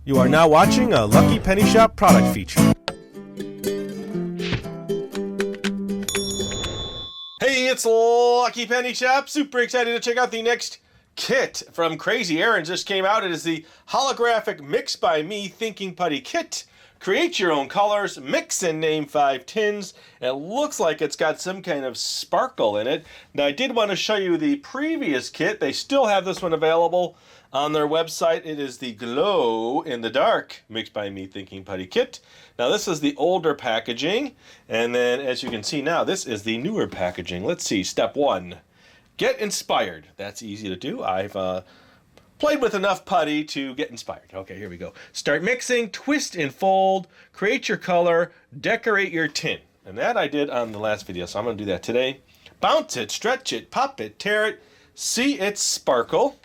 You are now watching a Lucky Penny Shop product feature. Hey, it's Lucky Penny Shop. Super excited to check out the next kit from Crazy Aaron. Just came out. It is the Holographic Mix by Me Thinking Putty Kit. Create your own colors, mix and name 5 tins. It looks like it's got some kind of sparkle in it. Now, I did want to show you the previous kit. They still have this one available on their website. It is the Glow in the Dark Mix by Me Thinking Putty Kit. Now, this is the older packaging. And then, as you can see now, this is the newer packaging. Let's see, step 1. Get inspired. That's easy to do. I've played with enough putty to get inspired. Okay, here we go. Start mixing, twist and fold, create your color, decorate your tin. And that I did on the last video, so I'm going to do that today. Bounce it, stretch it, pop it, tear it, see it sparkle.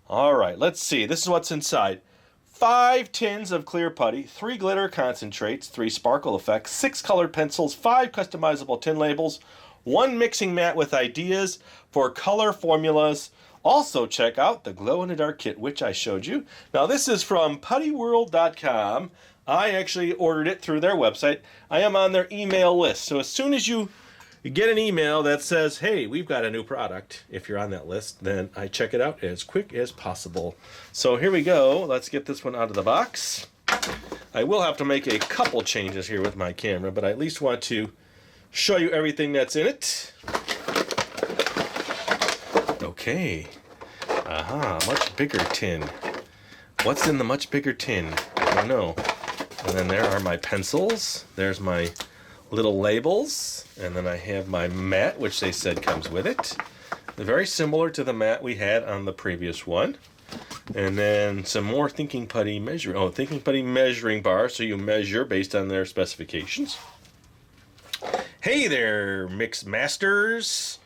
All right, let's see. This is what's inside. 5 tins of clear putty, 3 glitter concentrates, 3 sparkle effects, 6 colored pencils, 5 customizable tin labels, 1 mixing mat with ideas for color formulas. Also, check out the glow-in-the-dark kit, which I showed you. Now, this is from puttyworld.com. I actually ordered it through their website. I am on their email list. So as soon as you get an email that says, hey, we've got a new product, if you're on that list, then I check it out as quick as possible. So here we go. Let's get this one out of the box. I will have to make a couple changes here with my camera, but I at least want to show you everything that's in it. Okay. Aha, much bigger tin. What's in the much bigger tin? I don't know. And then there are my pencils. There's my little labels. And then I have my mat, which they said comes with it. Very similar to the mat we had on the previous one. And then some more Thinking Putty measuring bar, so you measure based on their specifications. Hey there, Mix Masters.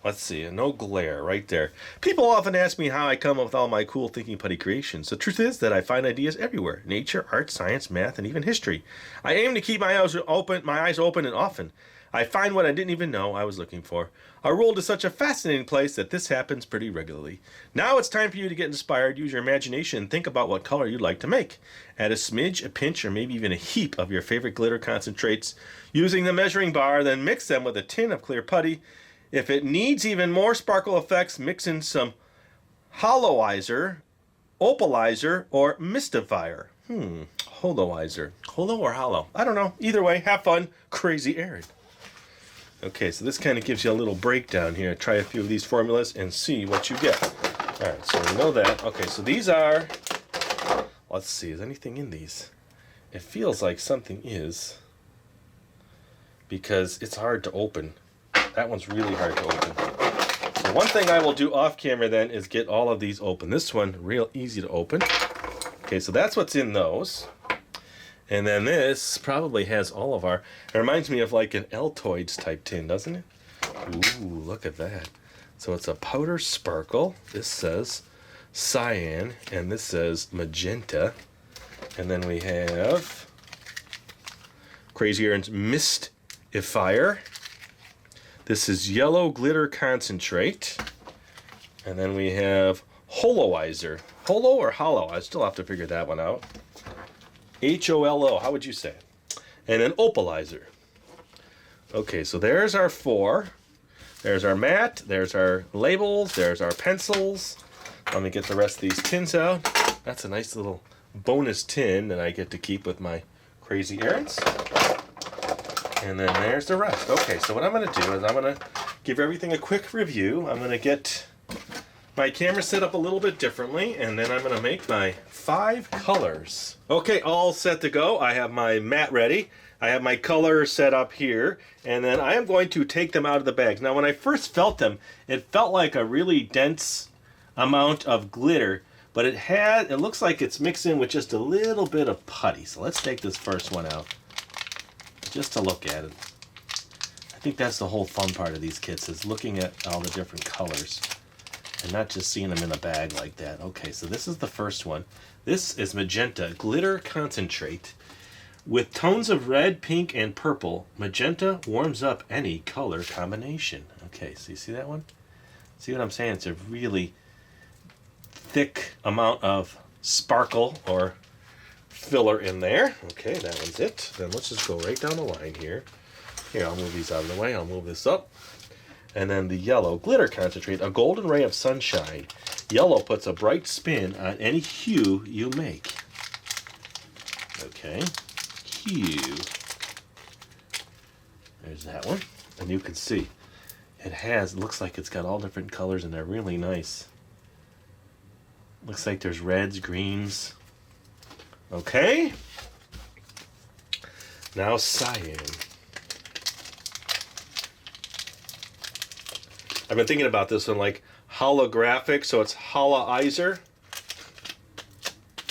Let's see, no glare right there. People often ask me how I come up with all my cool Thinking Putty creations. The truth is that I find ideas everywhere. Nature, art, science, math, and even history. I aim to keep my eyes open and often. I find what I didn't even know I was looking for. Our world is such a fascinating place that this happens pretty regularly. Now it's time for you to get inspired. Use your imagination and think about what color you'd like to make. Add a smidge, a pinch, or maybe even a heap of your favorite glitter concentrates using the measuring bar, then mix them with a tin of clear putty. If it needs even more sparkle effects, mix in some holo-izer, Opal Iser, or Mystifier. Holo-izer. Holo or hollow? I don't know. Either way, have fun. Crazy Aaron. Okay, so this kind of gives you a little breakdown here. Try a few of these formulas and see what you get. All right, so we know that. Okay, so these are, let's see, is anything in these? It feels like something is, because it's hard to open. That one's really hard to open. So one thing I will do off camera then is get all of these open. This one, real easy to open. Okay, so that's what's in those. And then this probably has all of our, it reminds me of like an Altoids type tin, doesn't it? Ooh, look at that. So it's a powder sparkle. This says cyan, and this says magenta. And then we have Crazy Aaron's Mystifier. This is yellow glitter concentrate. And then we have holo-izer. Holo or hollow? I still have to figure that one out. H-O-L-O, how would you say it? And then Opal Iser. Okay, so there's our 4. There's our mat, there's our labels, there's our pencils. Let me get the rest of these tins out. That's a nice little bonus tin that I get to keep with my Crazy Aarons. And then there's the rest. Okay, so what I'm going to do is I'm going to give everything a quick review. I'm going to get my camera set up a little bit differently, and then I'm going to make my 5 colors. Okay, all set to go. I have my mat ready. I have my color set up here, and then I am going to take them out of the bags. Now, when I first felt them, it felt like a really dense amount of glitter, but it looks like it's mixed in with just a little bit of putty. So let's take this first one out, just to look at it. I think that's the whole fun part of these kits, is looking at all the different colors and not just seeing them in a bag like that. Okay, so this is the first one. This is magenta glitter concentrate with tones of red, pink, and purple. Magenta warms up any color combination. Okay, so you see that one? See what I'm saying? It's a really thick amount of sparkle or filler in there. Okay, that one's it. Then let's just go right down the line here. Here, I'll move these out of the way. I'll move this up. And then the yellow glitter concentrate, a golden ray of sunshine. Yellow puts a bright spin on any hue you make. Okay, hue. There's that one. And you can see it looks like it's got all different colors and they're really nice. Looks like there's reds, greens. Okay. Now cyan. I've been thinking about this one like holographic, so it's holo-izer.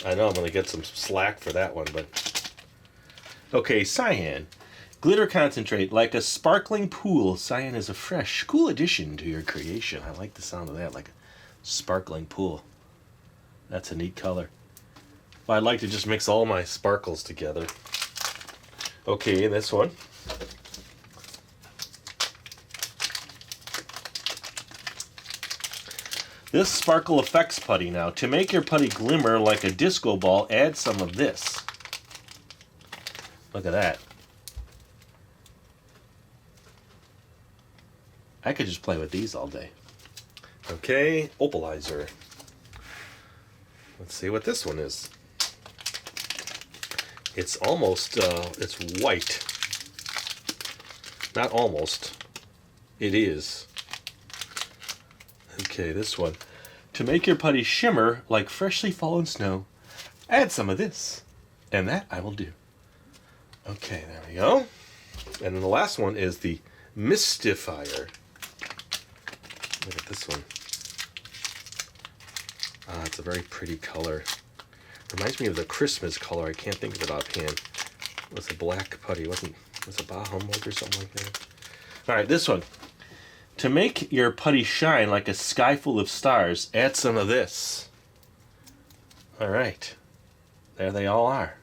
I know I'm going to get some slack for that one, but... Okay, cyan. Glitter concentrate, like a sparkling pool. Cyan is a fresh, cool addition to your creation. I like the sound of that, like a sparkling pool. That's a neat color. Well, I'd like to just mix all my sparkles together. Okay, this one. This Sparkle Effects putty now. To make your putty glimmer like a disco ball, add some of this. Look at that. I could just play with these all day. Okay, Opal Iser. Let's see what this one is. It's almost, it's white. Not almost. It is. Okay, this one. To make your putty shimmer like freshly fallen snow, add some of this. And that I will do. Okay, there we go. And then the last one is the Mystifier. Look at this one. Ah, it's a very pretty color. Reminds me of the Christmas color. I can't think of it offhand. It was a black putty. Was it Bahamut or something like that? All right, this one. To make your putty shine like a sky full of stars, add some of this. All right. There they all are.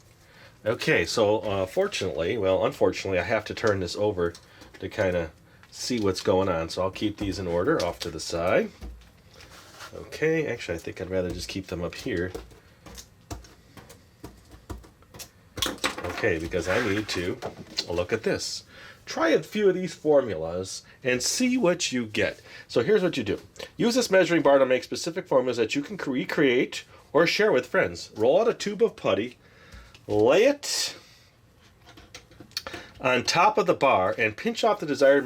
Okay, so unfortunately, I have to turn this over to kind of see what's going on. So I'll keep these in order off to the side. Okay, actually I think I'd rather just keep them up here. Okay, because I need to look at this. Try a few of these formulas and see what you get. So here's what you do. Use this measuring bar to make specific formulas that you can recreate or share with friends. Roll out a tube of putty, lay it on top of the bar, and pinch off the desired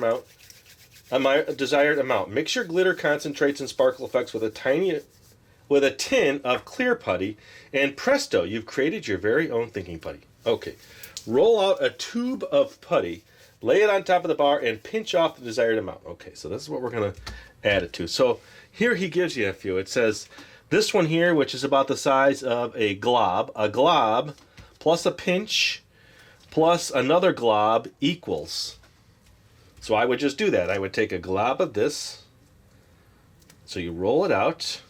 amount. Mix your glitter concentrates and sparkle effects with a tin of clear putty, and presto, you've created your very own thinking putty. Okay, roll out a tube of putty, lay it on top of the bar, and pinch off the desired amount. Okay, so this is what we're going to add it to. So here he gives you a few. It says this one here, which is about the size of a glob plus a pinch plus another glob equals. So I would just do that. I would take a glob of this. So you roll it out.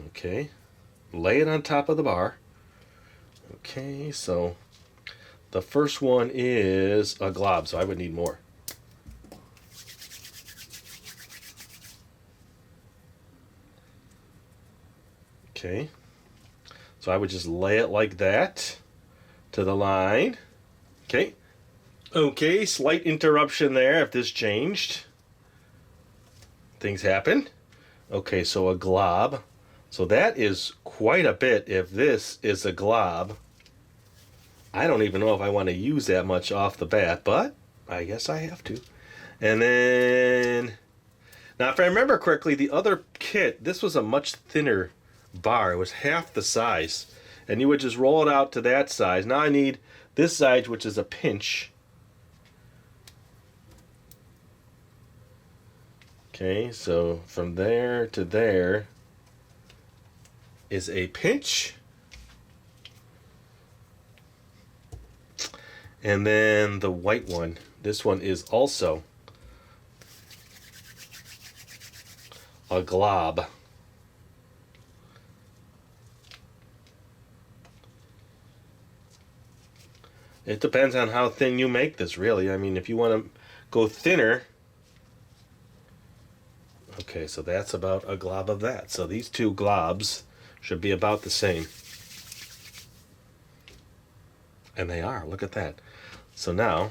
Okay. Lay it on top of the bar. Okay, so the first one is a glob, so I would need more. Okay. So I would just lay it like that to the line. Okay. Okay, slight interruption there if this changed. Things happen. Okay, so a glob. So that is quite a bit if this is a glob. I don't even know if I want to use that much off the bat, but I guess I have to. And then, now if I remember correctly, the other kit, this was a much thinner bar. It was half the size. And you would just roll it out to that size. Now I need this size, which is a pinch. Okay, so from there to there is a pinch. And then the white one, this one is also a glob. It depends on how thin you make this, really. I mean, if you want to go thinner, okay, so that's about a glob of that. So these two globs should be about the same. And they are. Look at that. So now,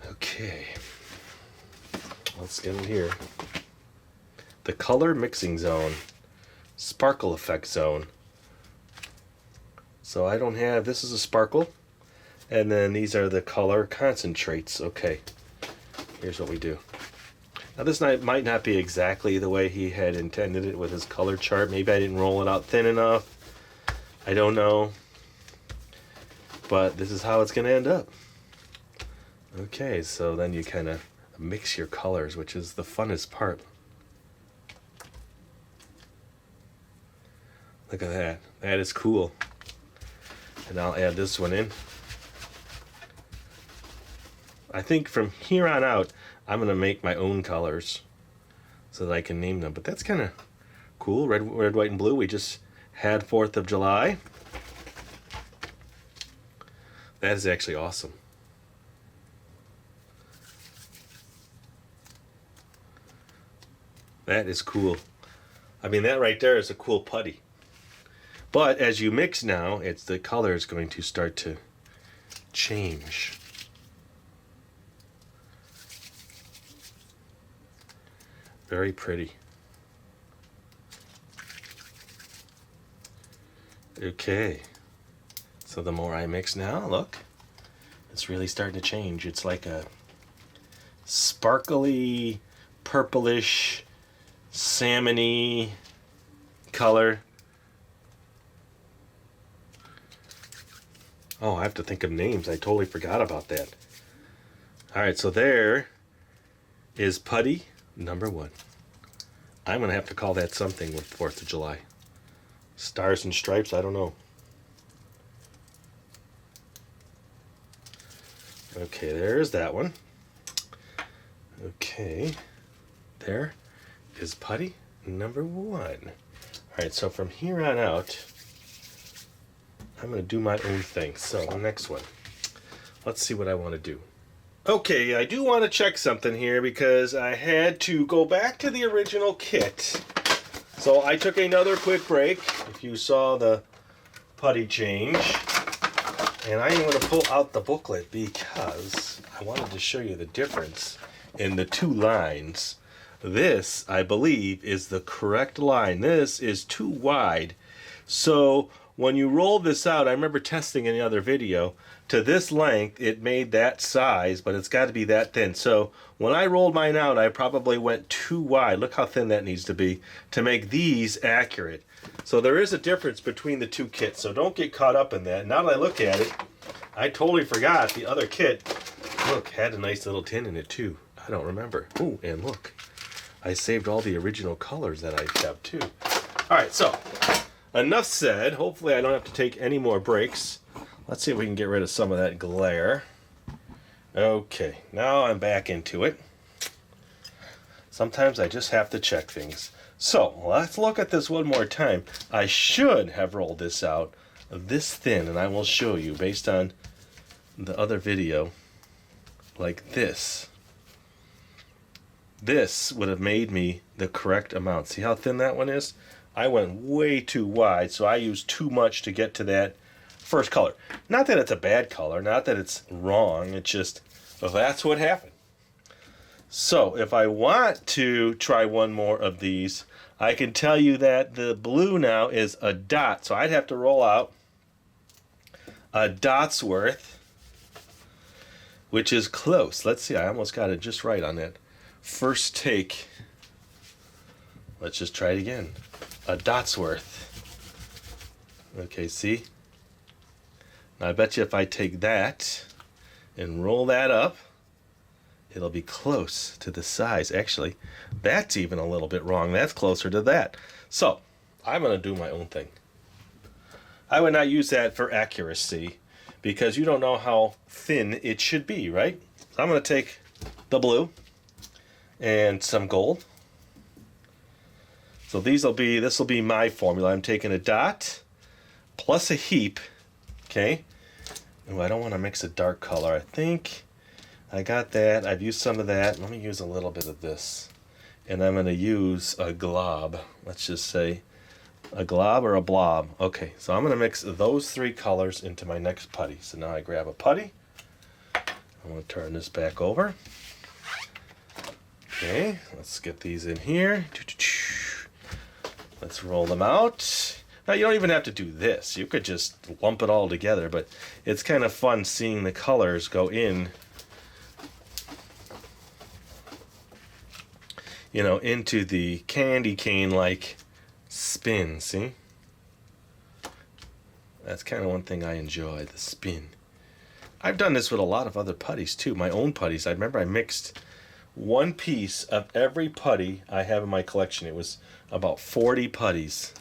okay, let's get in here. The color mixing zone, sparkle effect zone. So I don't have, this is a sparkle, and then these are the color concentrates. Okay, here's what we do. Now this might not be exactly the way he had intended it with his color chart. Maybe I didn't roll it out thin enough. I don't know. But this is how it's going to end up. Okay, so then you kind of mix your colors, which is the funnest part. Look at that. That is cool. And I'll add this one in. I think from here on out, I'm going to make my own colors so that I can name them. But that's kind of cool. Red, white, and blue. We just had 4th of July. That is actually awesome. That is cool. I mean, that right there is a cool putty. But as you mix now, the color is going to start to change. Very pretty. Okay. So the more I mix now, look, it's really starting to change. It's like a sparkly, purplish, salmon-y color. Oh, I have to think of names. I totally forgot about that. All right, so there is Putty number 1. I'm going to have to call that something with 4th of July. Stars and Stripes, I don't know. Okay, there's that one. Okay, there is Putty number 1. All right, so from here on out, I'm going to do my own thing. So the next one, let's see what I want to do. Okay, I do want to check something here because I had to go back to the original kit. So I took another quick break, if you saw the putty change. And I am going to pull out the booklet because I wanted to show you the difference in the 2 lines. This, I believe, is the correct line. This is too wide. So when you roll this out, I remember testing in the other video, to this length, it made that size, but it's got to be that thin. So when I rolled mine out, I probably went too wide. Look how thin that needs to be to make these accurate. So there is a difference between the 2 kits, so don't get caught up in that. Now that I look at it, I totally forgot the other kit, look, had a nice little tin in it too. I don't remember. Oh, and look, I saved all the original colors that I have too. All right, so enough said. Hopefully I don't have to take any more breaks. Let's see if we can get rid of some of that glare. Okay, now I'm back into it. Sometimes I just have to check things. So let's look at this one more time. I should have rolled this out this thin, and I will show you based on the other video, like this. This would have made me the correct amount. See how thin that one is? I went way too wide, so I used too much to get to that first color. Not that it's a bad color, not that it's wrong, it's just, well, that's what happened. So if I want to try one more of these, I can tell you that the blue now is a dot. So I'd have to roll out a dot's worth, which is close. Let's see, I almost got it just right on that first take. Let's just try it again. A dot's worth. Okay, see? Now I bet you if I take that and roll that up, it'll be close to the size. Actually, that's even a little bit wrong. That's closer to that. So, I'm going to do my own thing. I would not use that for accuracy because you don't know how thin it should be, right? So I'm going to take the blue and some gold. So this will be my formula. I'm taking a dot plus a heap, okay? Ooh, I don't want to mix a dark color. I think I got that. I've used some of that. Let me use a little bit of this. And I'm going to use a glob. Let's just say A glob or a blob. Okay, so I'm going to mix those three colors into my next putty. So now I grab a putty. I'm going to turn this back over. Okay, let's get these in here. Let's roll them out. Now you don't even have to do this. You could just lump it all together, but it's kind of fun seeing the colors go in, you know, into the candy cane like spin, see? That's kind of one thing I enjoy, the spin. I've done this with a lot of other putties too, my own putties. I remember I mixed one piece of every putty I have in my collection. It was about 40 putties.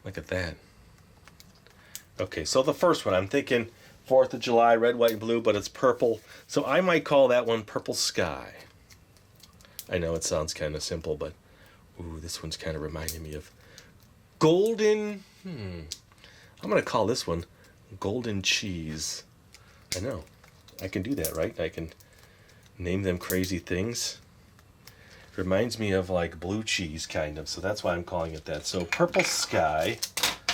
Look at that. Okay, so the first one, I'm thinking 4th of July, red, white, and blue, but it's purple. So I might call that one Purple Sky. I know it sounds kind of simple, but ooh, this one's kind of reminding me of golden. I'm going to call this one Golden Cheese. I know. I can do that, right? I can name them crazy things. Reminds me of like blue cheese, kind of. So that's why I'm calling it that. So Purple Sky,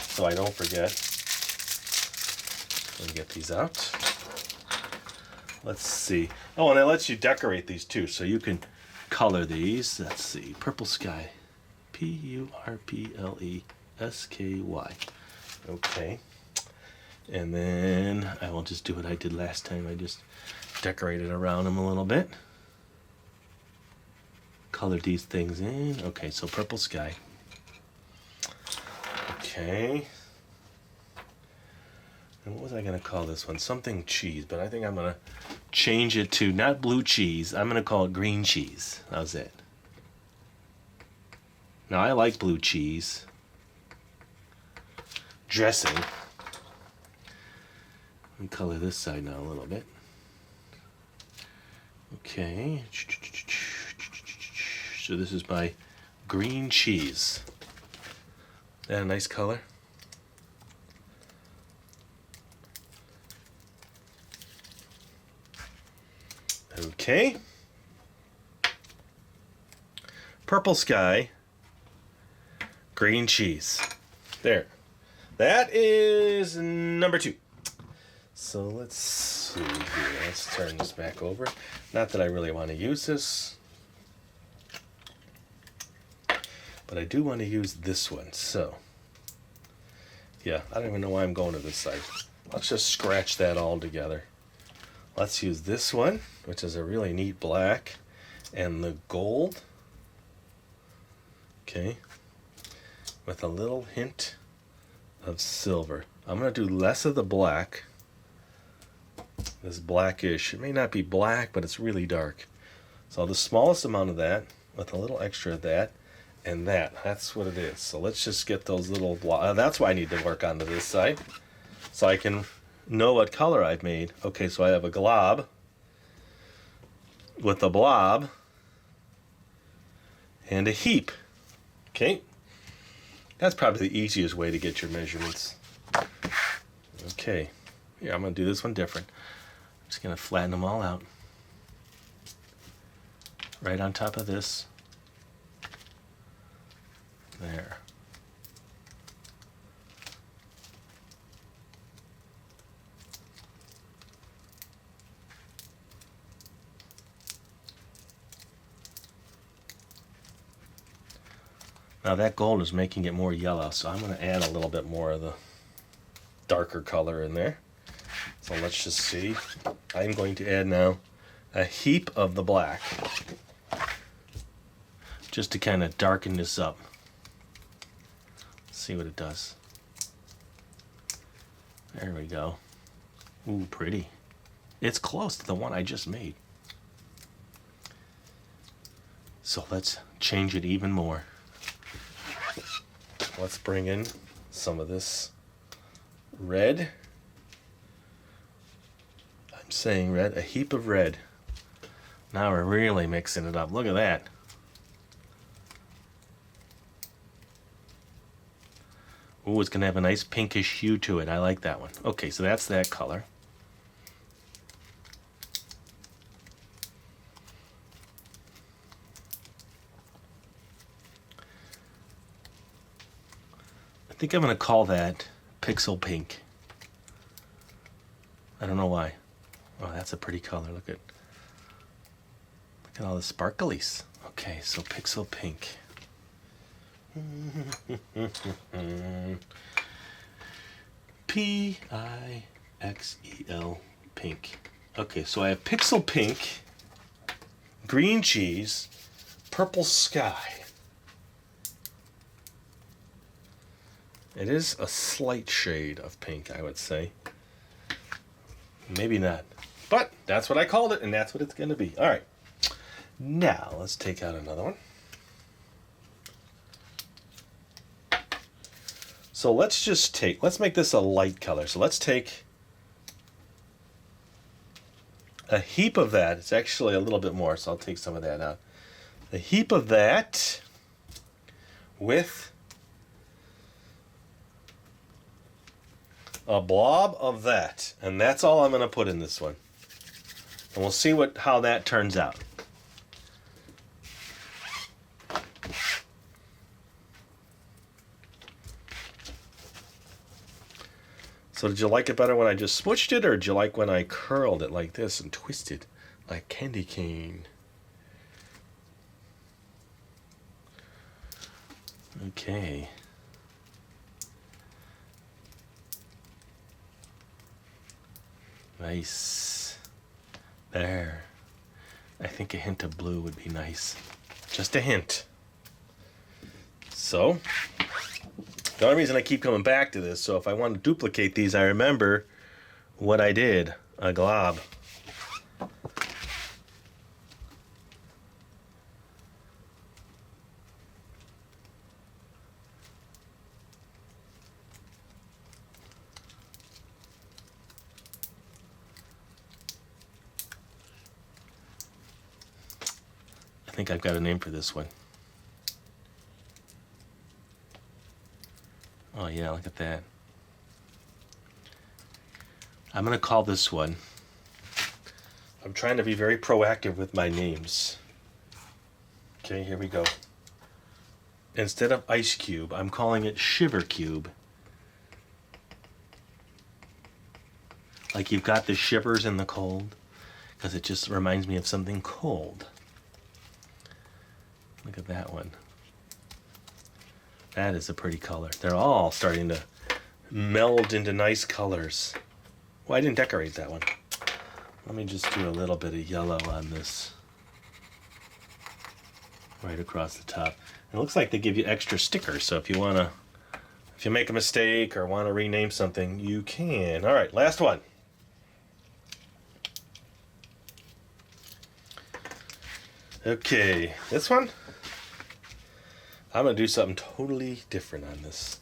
so I don't forget. Let me get these out. Let's see. Oh, and it lets you decorate these too. So you can color these. Let's see. Purple Sky. P-U-R-P-L-E-S-K-Y. Okay. And then I will just do what I did last time. I just decorated around them a little bit. Colored these things in. Okay, so Purple Sky. Okay. And what was I going to call this one? Something cheese, but I think I'm going to change it to not blue cheese. I'm going to call it green cheese. How's that? Now, I like blue cheese dressing. Let me color this side now a little bit. Okay. So this is my green cheese. Is that a nice color? Okay. Purple Sky. Green cheese. There. That is number 2. So let's see here. Let's turn this back over. Not that I really want to use this, but I do want to use this one. So, yeah, I don't even know why I'm going to this side. Let's just scratch that all together. Let's use this one, which is a really neat black, and the gold. Okay. With a little hint of silver. I'm going to do less of the black. This blackish. It may not be black, but it's really dark. So the smallest amount of that with a little extra of that and that. That's what it is. So let's just get those little that's why I need to work onto this side so I can know what color I've made. Okay, so I have a glob with a blob and a heap. Okay. That's probably the easiest way to get your measurements. Okay. Here, I'm going to do this one different. I'm just going to flatten them all out. Right on top of this. There. Now that gold is making it more yellow, so I'm going to add a little bit more of the darker color in there. So let's just see. I'm going to add now a heap of the black, just to kind of darken this up. See what it does. There we go. Ooh, pretty. It's close to the one I just made. So let's change it even more. Let's bring in some of this red. I'm saying red, a heap of red. Now we're really mixing it up. Look at that. Ooh, it's going to have a nice pinkish hue to it. I like that one. Okay, so that's that color. think I'm going to call that Pixel Pink. I don't know why. Oh, that's a pretty color. Look at all the sparklies. Okay, so Pixel Pink. P-I-X-E-L, pink. Okay, so I have Pixel Pink, green cheese, purple sky. It is a slight shade of pink, I would say. Maybe not. But that's what I called it, and that's what it's going to be. All right. Now, let's take out another one. So let's make this a light color. So let's take a heap of that. It's actually a little bit more, so I'll take some of that out. A heap of that with a blob of that. And that's all I'm going to put in this one. And we'll see how that turns out. So did you like it better when I just smooshed it, or did you like when I curled it like this and twisted like candy cane? Okay. Nice. There. I think a hint of blue would be nice. Just a hint. So, the only reason I keep coming back to this, so if I want to duplicate these, I remember what I did. A glob. I think I've got a name for this one. Oh yeah, look at that. I'm going to call this one. I'm trying to be very proactive with my names. Okay, here we go. Instead of Ice Cube, I'm calling it Shiver Cube. Like you've got the shivers in the cold, because it just reminds me of something cold. Look at that one. That is a pretty color. They're all starting to meld into nice colors. Well, I didn't decorate that one. Let me just do a little bit of yellow on this. Right across the top. It looks like they give you extra stickers, so if you make a mistake or want to rename something, you can. All right, last one. Okay, this one, I'm going to do something totally different on this.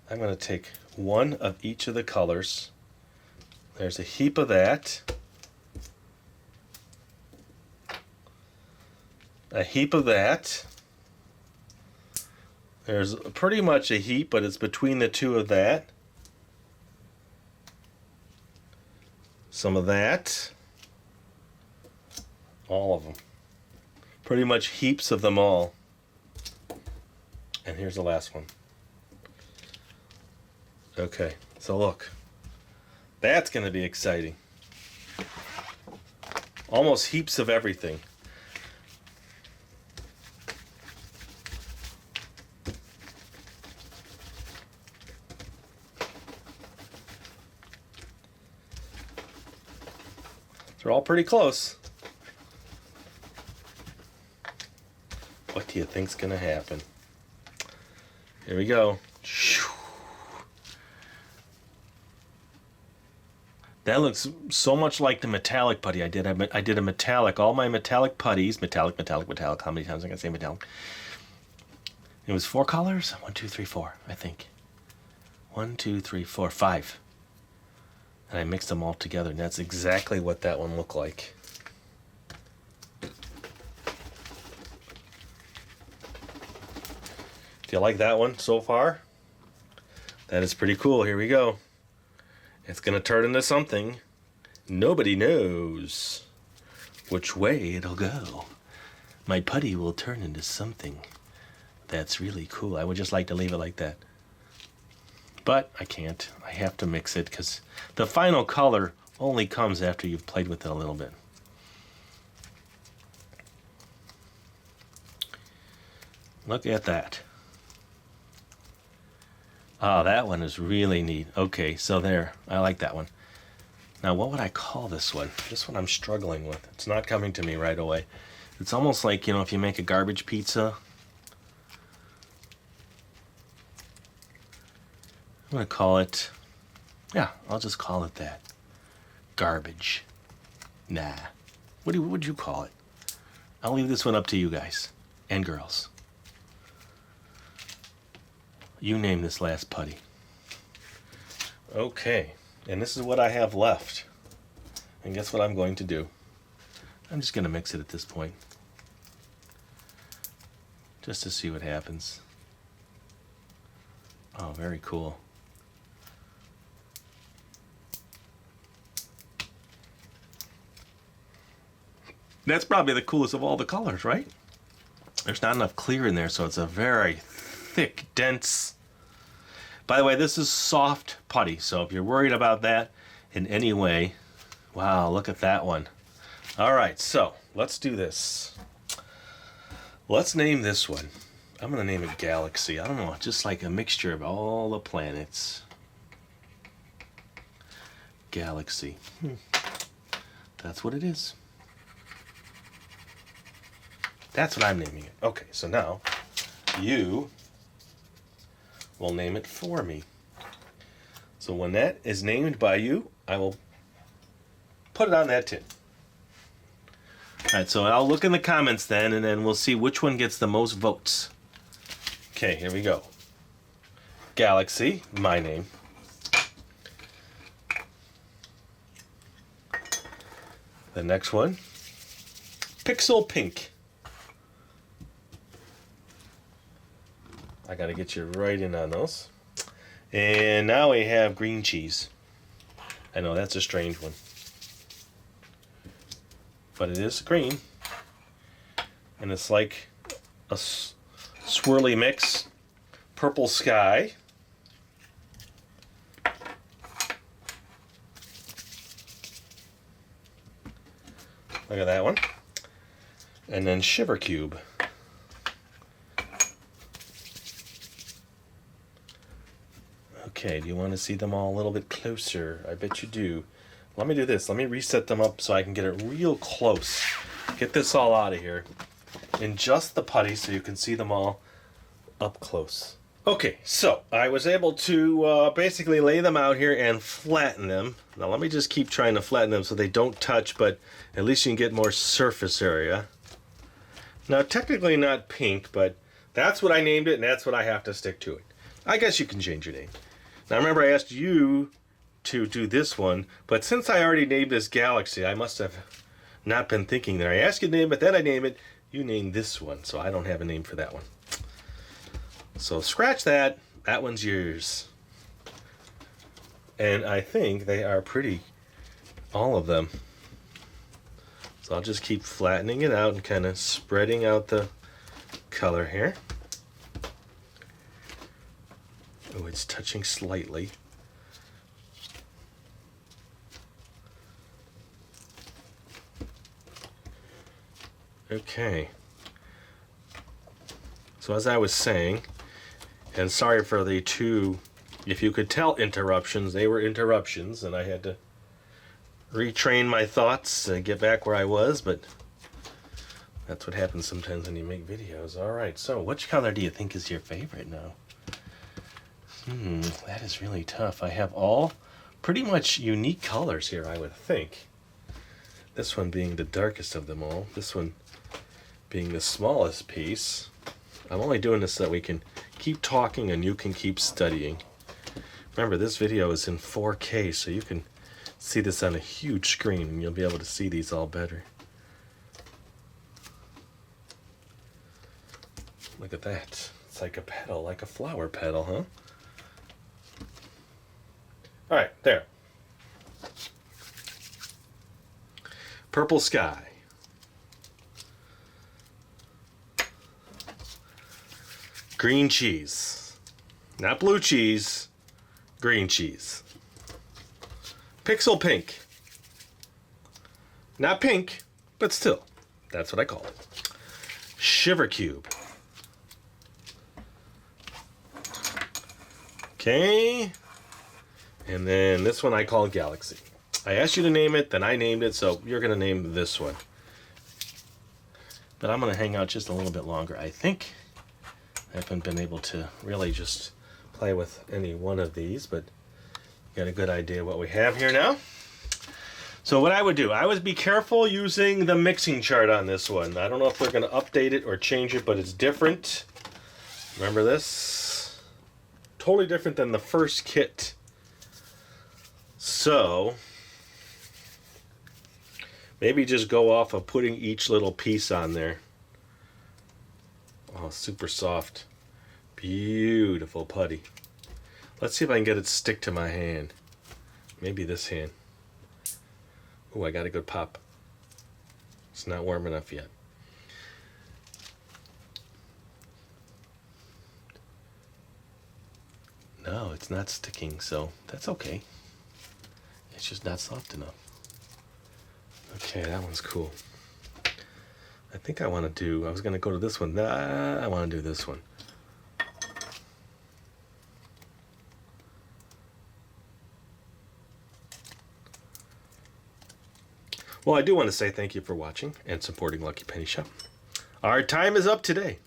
I'm going to take one of each of the colors. There's a heap of that. A heap of that. There's pretty much a heap, but it's between the two of that. Some of that. All of them. Pretty much heaps of them all. And here's the last one. Okay, so look. That's going to be exciting. Almost heaps of everything. They're all pretty close. What do you think's going to happen? Here we go. That looks so much like the metallic putty I did. I did a metallic, all my metallic putties, metallic. How many times am I going to say metallic? It was 4 colors? 1, 2, 3, 4, I think. 1, 2, 3, 4, 5. And I mixed them all together, and that's exactly what that one looked like. Do you like that one so far? That is pretty cool. Here we go. It's going to turn into something. Nobody knows which way it'll go. My putty will turn into something that's really cool. I would just like to leave it like that. But I can't. I have to mix it because the final color only comes after you've played with it a little bit. Look at that. Oh, that one is really neat. Okay, so there. I like that one. Now, what would I call this one? This one I'm struggling with. It's not coming to me right away. It's almost like, you know, if you make a garbage pizza. I'm going to call it, yeah, I'll just call it that. Garbage. Nah. What would you call it? I'll leave this one up to you guys and girls. You name this last putty. Okay, and this is what I have left. And guess what I'm going to do? I'm just going to mix it at this point. Just to see what happens. Oh, very cool. That's probably the coolest of all the colors, right? There's not enough clear in there, so it's a very thick, dense. By the way, this is soft putty, so if you're worried about that in any way, wow, look at that one. All right, so let's do this. Let's name this one. I'm going to name it Galaxy. I don't know, just like a mixture of all the planets. Galaxy. That's what it is. That's what I'm naming it. Okay, so now you will name it for me. So when that is named by you, I will put it on that tin. All right, so I'll look in the comments then, and then we'll see which one gets the most votes. Okay, here we go. Galaxy, my name. The next one, Pixel Pink. I gotta get you right in on those. And now we have green cheese. I know that's a strange one, but it is green, and it's like a swirly mix. Purple sky. Look at that one. And then Shiver Cube. Okay, do you want to see them all a little bit closer? I bet you do. Let me do this. Let me reset them up so I can get it real close. Get this all out of here. In just the putty so you can see them all up close. Okay, so I was able to basically lay them out here and flatten them. Now let me just keep trying to flatten them so they don't touch, but at least you can get more surface area. Now technically not pink, but that's what I named it and that's what I have to stick to it. I guess you can change your name. Now remember I asked you to do this one, but since I already named this Galaxy, I must have not been thinking there. I asked you to name it, then I name it, you named this one, so I don't have a name for that one. So scratch that, that one's yours. And I think they are pretty, all of them. So I'll just keep flattening it out and kind of spreading out the color here. Oh, it's touching slightly. Okay. So as I was saying, and sorry for the two, if you could tell, interruptions, they were interruptions, and I had to retrain my thoughts and get back where I was, but that's what happens sometimes when you make videos. All right, so which color do you think is your favorite now? That is really tough. I have all pretty much unique colors here, I would think. This one being the darkest of them all. This one being the smallest piece. I'm only doing this so that we can keep talking and you can keep studying. Remember, this video is in 4K, so you can see this on a huge screen and you'll be able to see these all better. Look at that. It's like a petal, like a flower petal, huh? All right, there. Purple sky. Green cheese. Not blue cheese. green cheese. Pixel pink. Not pink, but still, that's what I call it. Shiver Cube. Okay. And then this one I call Galaxy. I asked you to name it, then I named it, so you're going to name this one. But I'm going to hang out just a little bit longer. I think I haven't been able to really just play with any one of these, but you got a good idea what we have here now. So what I would do, I would be careful using the mixing chart on this one. I don't know if they're going to update it or change it, but it's different. Remember this? Totally different than the first kit. So maybe just go off of putting each little piece on there. Oh, super soft. Beautiful putty. Let's see if I can get it to stick to my hand. Maybe this hand. Oh, I got a good pop. It's not warm enough yet. No, it's not sticking, so that's okay. It's just not soft enough. Okay, that one's cool. I think I want to do, I was going to go to this one. Nah, I want to do this one. Well, I do want to say thank you for watching and supporting Lucky Penny Shop. Our time is up today.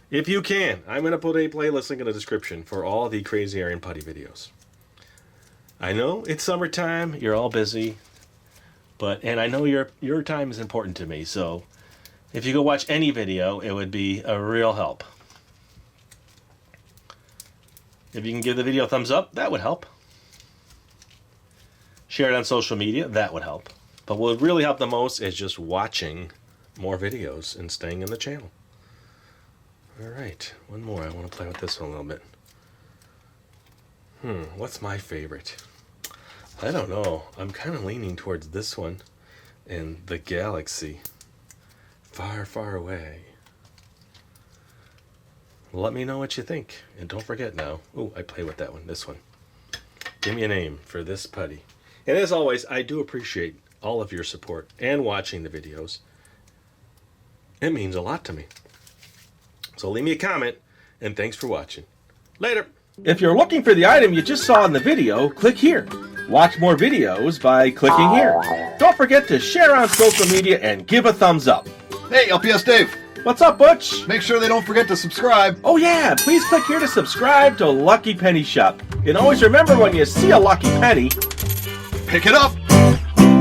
If you can, I'm going to put a playlist link in the description for all the Crazy Iron Putty videos. I know it's summertime, you're all busy, and I know your time is important to me, so if you go watch any video, it would be a real help. If you can give the video a thumbs up, that would help. Share it on social media, that would help. But what would really help the most is just watching more videos and staying in the channel. Alright, one more. I want to play with this one a little bit. What's my favorite? I don't know. I'm kind of leaning towards this one and the Galaxy. Far, far away. Let me know what you think. And don't forget now. Oh, I play with that one. This one. Give me a name for this putty. And as always, I do appreciate all of your support and watching the videos. It means a lot to me. So leave me a comment, and thanks for watching. Later! If you're looking for the item you just saw in the video, click here. Watch more videos by clicking here. Don't forget to share on social media and give a thumbs up. Hey, LPS-Dave! What's up, Butch? Make sure they don't forget to subscribe. Oh yeah, please click here to subscribe to Lucky Penny Shop. And always remember, when you see a lucky penny, Pick it up!